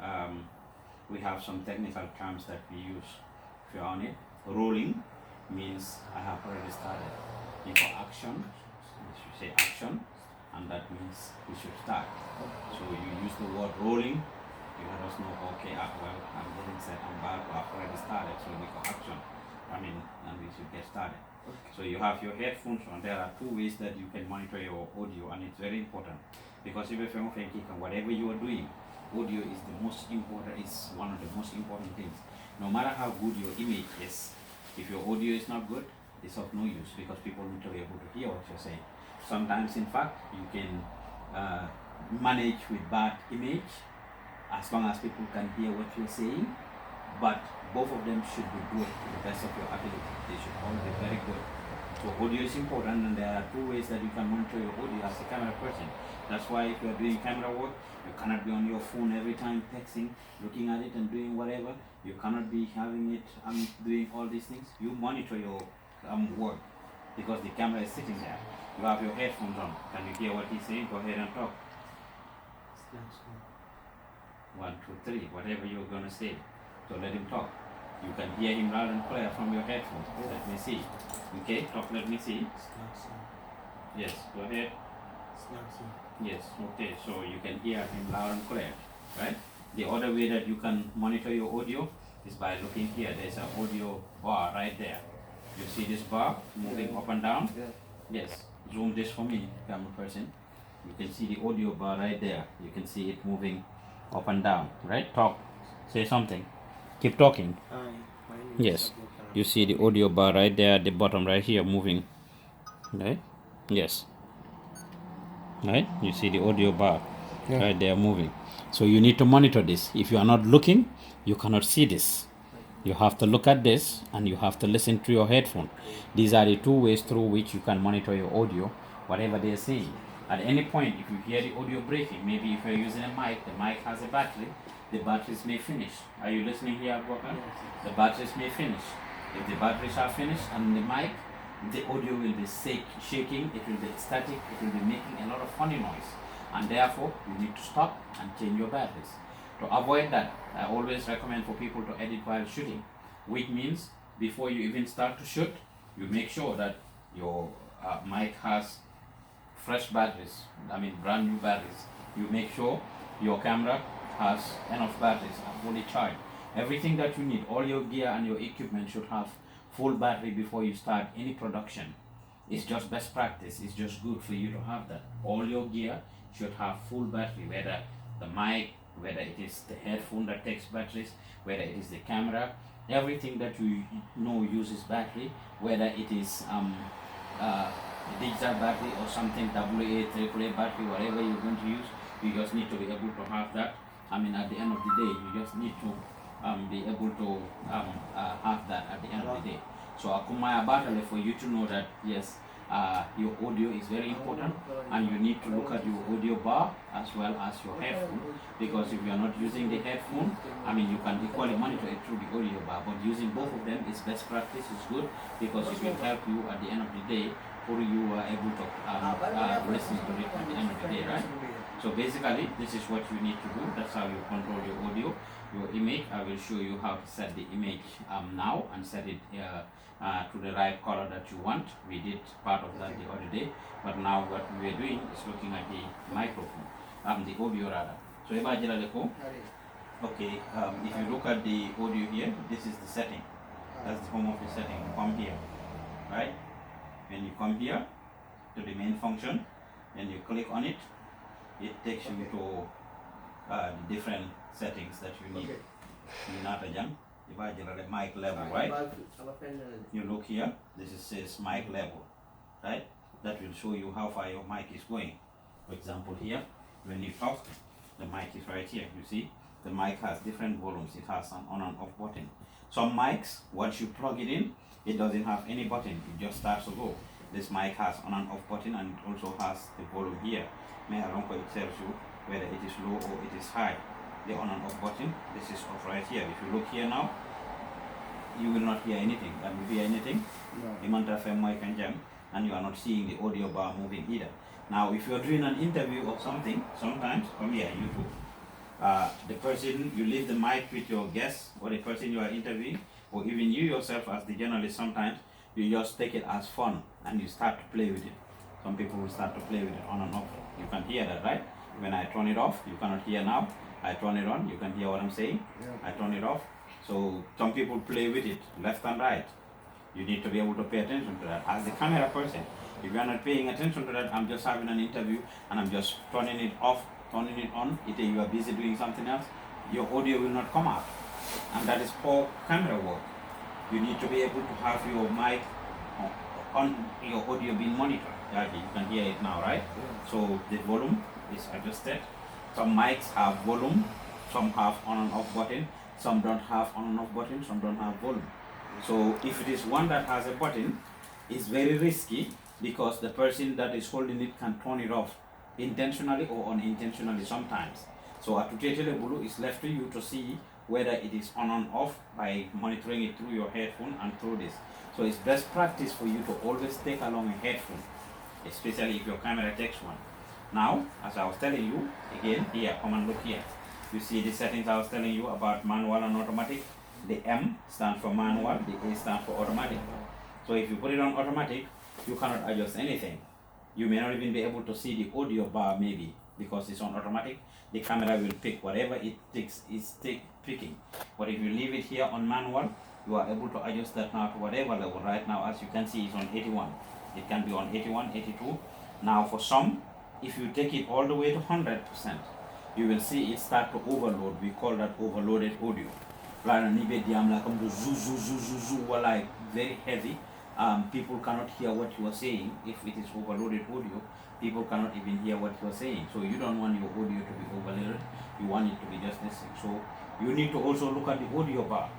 um, we have some technical terms that we use. If you're on it, rolling means I have already started. Before action, you should say action, and that means we should start. So you use the word rolling, you let us know, okay, well, I'm getting set, I'm back, I've already started, so before action, and we should get started. So you have your headphones on. There are two ways that you can monitor your audio, and it's very important because if you're thinking whatever you are doing, audio is the most important. It's one of the most important things. No matter how good your image is, if your audio is not good, it's of no use because people need to be able to hear what you're saying. Sometimes, in fact, you can manage with bad image as long as people can hear what you're saying, but both of them should be good to the best of your ability. They should all be very good. So audio is important, and there are two ways that you can monitor your audio as a camera person. That's why if you're doing camera work, you cannot be on your phone every time texting, looking at it and doing whatever. You cannot be having it doing all these things. You monitor your work because the camera is sitting there. You have your headphones on. Can you hear what he's saying? Go ahead and talk. 1, 2, 3, whatever you're gonna say. So let him talk. You can hear him loud and clear from your headphones. Let me see. Okay, talk, let me see. Yes, go ahead. Yes, okay, so you can hear him loud and clear, right? The other way that you can monitor your audio is by looking here. There's an audio bar right there. You see this bar moving up and down? Yes, zoom this for me, camera person. You can see the audio bar right there. You can see it moving up and down, right? Talk, say something. Keep talking. Yes, you see the audio bar right there at the bottom right here moving, right? Yes, right? You see the audio bar right there moving. So you need to monitor this. If you are not looking, you cannot see this. You have to look at this and you have to listen to your headphone. These are the two ways through which you can monitor your audio, whatever they are saying. At any point, if you hear the audio breaking, maybe if you're using a mic, the mic has a battery, the batteries may finish. Are you listening here, Abubakar? Yes. The batteries may finish. If the batteries are finished and the mic, the audio will be shaking, it will be static, it will be making a lot of funny noise. And therefore, you need to stop and change your batteries. To avoid that, I always recommend for people to edit while shooting, which means before you even start to shoot, you make sure that your mic has fresh batteries, brand new batteries. You make sure your camera has enough batteries and fully charged. Everything that you need, all your gear and your equipment should have full battery before you start any production. It's just best practice. It's just good for you to have that. All your gear should have full battery, whether the mic, whether it is the headphone that takes batteries, whether it is the camera, everything that you know uses battery, whether it is digital battery or something, AA, AAA battery, whatever you're going to use, you just need to be able to have that. At the end of the day, you just need to be able to have that at the end of the day. So akumaya battle for you to know that yes, your audio is very important, and you need to look at your audio bar as well as your headphone, because if you are not using the headphone, you can equally monitor it through the audio bar, but using both of them is best practice, is good, because it will help you at the end of the day, for you are able to listen to it at the end of the day, right? So basically, this is what you need to do. That's how you control your audio, your image. I will show you how to set the image now and set it to the right color that you want. We did part of that the other day, but now what we are doing is looking at the microphone, the audio rather. So okay, if you look at the audio here, this is the setting. That's the home of the setting. You come here, right? When you come here to the main function, and you click on it, it takes you to the different settings that you need. The mic level, right? You look here, this says mic level, right? That will show you how far your mic is going. For example here, when you talk, the mic is right here. You see, the mic has different volumes. It has an on and off button. Some mics, once you plug it in, it doesn't have any button. It just starts to go. This mic has on and off button, and it also has the volume here. It tells you whether it is low or it is high. The on and off button, this is off right here. If you look here now, you will not hear anything. Can you hear anything? No. And you are not seeing the audio bar moving either. Now, if you're doing an interview or something, sometimes, come here, YouTube. the person, you leave the mic with your guest or the person you are interviewing, or even you yourself as the journalist. Sometimes you just take it as fun and you start to play with it. Some people will start to play with it on and off. You can hear that, right? When I turn it off, you cannot hear now. I turn it on, you can hear what I'm saying. I turn it off. So some people play with it left and right. You need to be able to pay attention to that. As the camera person, if you are not paying attention to that, I'm just having an interview and I'm just turning it off, turning it on. Either you are busy doing something else, your audio will not come out. And that is poor camera work. You need to be able to have your mic on, your audio being monitored. You can hear it now, right? So the volume is adjusted. Some mics have volume, some have on and off button, some don't have on and off button, some don't have volume. So if it is one that has a button, it's very risky because the person that is holding it can turn it off intentionally or unintentionally sometimes. So Atutetele Bulu is left to you to see whether it is on and off by monitoring it through your headphone and through this. So it's best practice for you to always take along a headphone, especially if your camera takes one. Now, as I was telling you, again, here, come and look here. You see the settings I was telling you about manual and automatic. The M stands for manual, the A stands for automatic. So if you put it on automatic, you cannot adjust anything. You may not even be able to see the audio bar maybe because it's on automatic. The camera will pick whatever it takes, is picking. But if you leave it here on manual, you are able to adjust that now to whatever level. Right now, as you can see, it's on 81. It can be on 81, 82. Now for some, if you take it all the way to 100%, you will see it start to overload. We call that overloaded audio. Rather than like very heavy, people cannot hear what you are saying. If it is overloaded audio, people cannot even hear what you are saying. So you don't want your audio to be overloaded. You want it to be just listening. So you need to also look at the audio bar.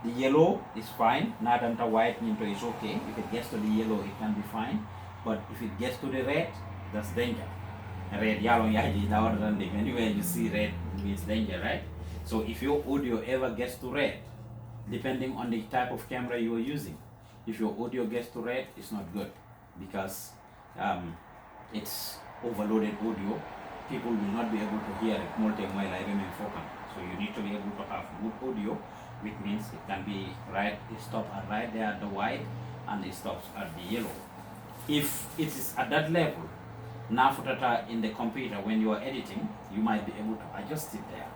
The yellow is fine. Nadanta white into is okay. If it gets to the yellow, it can be fine. But if it gets to the red, that's danger. Red, yellow, anywhere you see red means danger, right? So if your audio ever gets to red, depending on the type of camera you are using, if your audio gets to red, it's not good because it's overloaded audio. People will not be able to hear it So you need to be able to have good audio, which means it can be right, it stops right there at the white and it stops at the yellow. If it is at that level, now in the computer, when you are editing, you might be able to adjust it there.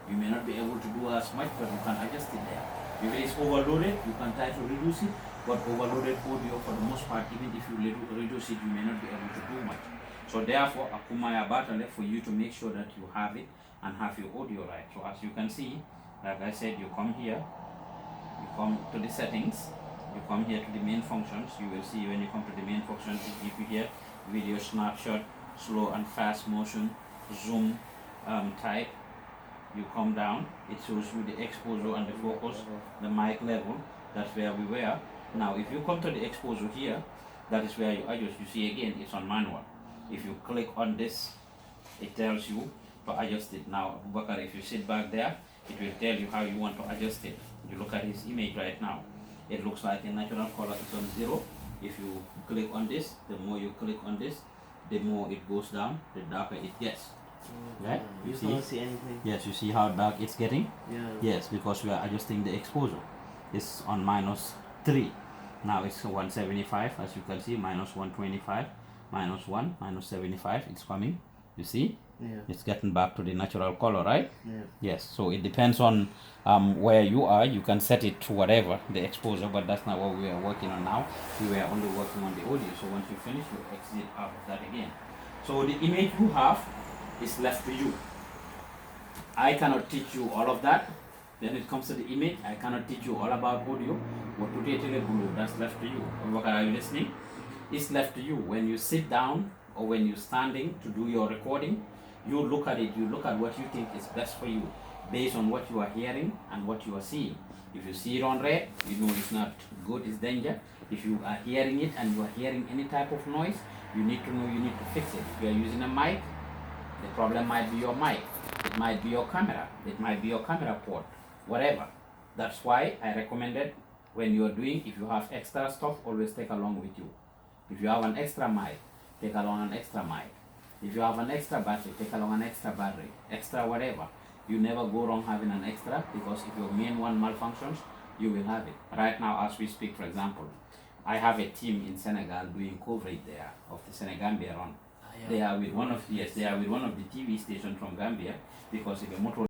You may not be able to do as much, but you can adjust it there. If it is overloaded, you can try to reduce it, but overloaded audio for the most part, even if you reduce it, you may not be able to do much. So therefore, akumaya battle for you to make sure that you have it and have your audio right. So as you can see, like I said, you come here, you come to the settings, you come here to the main functions. You will see when you come to the main functions, it gives you here video snapshot, slow and fast motion, zoom type. You come down, it shows you the exposure and the focus, the mic level. That's where we were. Now if you come to the exposure here, that is where you adjust. You see again, it's on manual. If you click on this, it tells you to adjust it. Now Abubakar, if you sit back there, it will tell you how you want to adjust it. You look at his image right now. It looks like a natural color. It's on 0. If you click on this, the more you click on this, the more it goes down, the darker it gets. Right? You can't see anything. Yes, you see how dark it's getting? Yeah. Yes, because we are adjusting the exposure. It's on -3. Now it's 175, as you can see, -125, -1, -75, it's coming. You see? Yeah. It's getting back to the natural color, right? Yeah. Yes, so it depends on where you are. You can set it to whatever, the exposure, but that's not what we are working on now. We were only working on the audio, so once you finish, you exit out of that again. So the image you have is left to you. I cannot teach you all of that. When it comes to the image, I cannot teach you all about audio. That's left to you. Are you listening? It's left to you. When you sit down or when you're standing to do your recording, you look at it, you look at what you think is best for you based on what you are hearing and what you are seeing. If you see it on red, you know it's not good, it's danger. If you are hearing it and you are hearing any type of noise, you need to know you need to fix it. If you are using a mic, the problem might be your mic, it might be your camera, it might be your camera port, whatever. That's why I recommended when you are doing, if you have extra stuff, always take along with you. If you have an extra mic, take along an extra mic. If you have an extra battery, take along an extra battery, extra whatever. You never go wrong having an extra, because if your main one malfunctions, you will have it. Right now, as we speak, for example, I have a team in Senegal doing coverage there of the Senegambia run. They are with one of the TV stations from Gambia, because if a motor